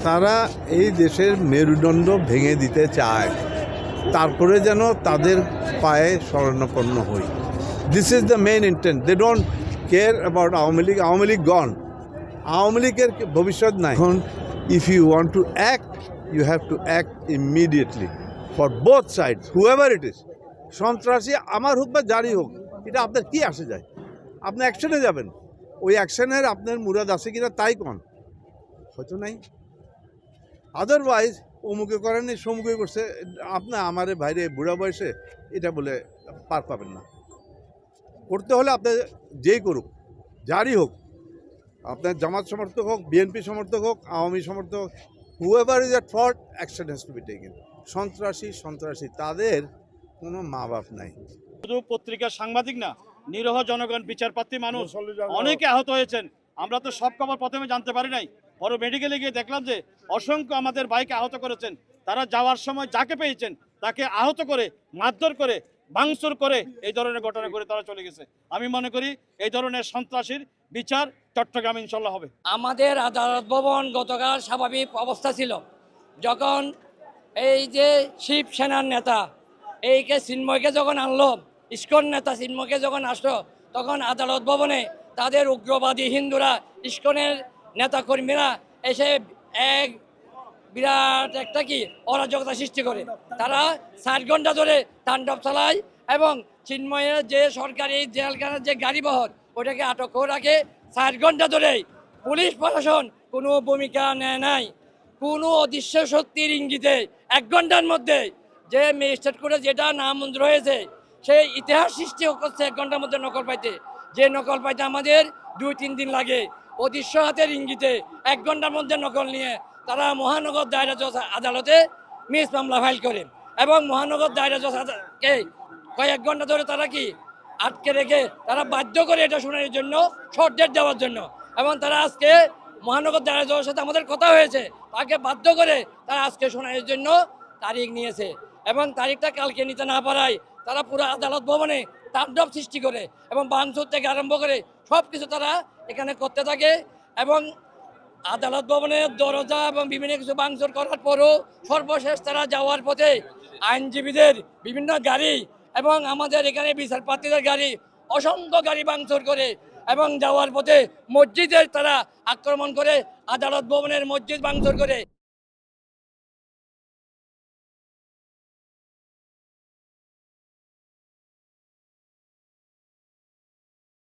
তারা এই দেশের মেরুদণ্ড ভেঙে দিতে চায়, তারপরে যেন তাদের পায়ে শরণাপন্ন হই। This is the main intent. They don't care about Awami League. Awami League gone, Awami লীগের ভবিষ্যৎ নাই। এখন if you want to act, you have to act immediately for both sides, however it is. সন্ত্রাসী আমার হোক বা জারি হোক, এটা আপনার কি আসে যায়? আপনি অ্যাকশনে যাবেন, ওই অ্যাকশনের আপনার মুরাদ আছে কিনা তাই কন, হয়তো নাই। আদারওয়াইজ অমুকে করেনি সমুকে করছে, আপনি আমার বাইরে বুড়া বয়সে এটা বলে পার পাবেন না। করতে হলে আপনার যেই করুক, যারই হোক, আপনার জামাত সমর্থক হোক, বিএনপি সমর্থক হোক, আওয়ামী সমর্থক হোক, whoever is at fault, action has to be taken. সন্ত্রাসী তাদের কোনো মা বাপ নাই। শুধু পত্রিকার সাংবাদিক না, নিরহ জনগণ, বিচারপ্রার্থী মানুষ অনেকে আহত হয়েছেন। আমরা তো সব খবর প্রথমে জানতে পারি নাই, পরে মেডিকেলে গিয়ে দেখলাম যে অসংখ্য আমাদের ভাইকে আহত করেছেন। তারা যাওয়ার সময় যাকে পেয়েছেন তাকে আহত করে, মারধর করে, ভাঙচুর করে এই ধরনের ঘটনা করে তারা চলে গেছে। আমি মনে করি এই ধরনের সন্ত্রাসীর বিচার চট্টগ্রামে ইনশাল্লাহ হবে। আমাদের আদালত ভবন গতকাল স্বাভাবিক অবস্থা ছিল, যখন এই যে শিবসেনার নেতা এইকে চিন্ময়কে যখন আনলো, ইস্কন নেতা চিন্ময়কে যখন আসলো, তখন আদালত ভবনে তাদের উগ্রবাদী হিন্দুরা, ইস্কনের নেতাকর্মীরা এসে এক বিরাট একটা কি অরাজকতা সৃষ্টি করে। তারা 4 ঘন্টা ধরে তাণ্ডব চালায় এবং চিন্ময়ের যে সরকারি জেলখানার যে গাড়িবহর ওটাকে আটক করে রাখে 4 ঘন্টা ধরে। পুলিশ প্রশাসন কোনো ভূমিকা নেয় নাই। কোনো অদৃশ্য শক্তির ইঙ্গিতে 1 ঘন্টার মধ্যে যে ম্যাজিস্ট্রেট করে যেটা নামঞ্জুর হয়েছে, সেই ইতিহাস সৃষ্টি করছে 1 ঘন্টার মধ্যে নকল পাইতে। যে নকল পাইতে আমাদের 2-3 দিন লাগে, অদৃশ্য হাতের ইঙ্গিতে 1 ঘন্টার মধ্যে নকল নিয়ে তারা মহানগর দায়রা জজ আদালতে মিস মামলা ফাইল করে এবং মহানগর দায়রা জজকে কয়েক ঘন্টা ধরে তারা কি আটকে রেখে তারা বাধ্য করে এটা শুনানির জন্য শর্ট ডেট দেওয়ার জন্য। এবং তারা আজকে মহানগর দায়রা জজের সাথে আমাদের কথা হয়েছে, তাকে বাধ্য করে তারা আজকে শুনানির জন্য তারিখ নিয়েছে এবং তারিখটা কালকে নিতে না পারায় তারা পুরো আদালত ভবনে তাণ্ডব সৃষ্টি করে এবং ভাঙচুর থেকে আরম্ভ করে সব কিছু তারা এখানে করতে থাকে। এবং আদালত ভবনের দরজা এবং বিভিন্ন কিছু ভাঙচুর করার পরও সর্বশেষ তারা যাওয়ার পথে আইনজীবীদের বিভিন্ন গাড়ি এবং আমাদের এখানে বিচারপ্রার্থীদের গাড়ি, অসংখ্য গাড়ি ভাঙচুর করে এবং যাওয়ার পথে মসজিদের তারা আক্রমণ করে, আদালত ভবনের মসজিদ ভাঙচুর করে।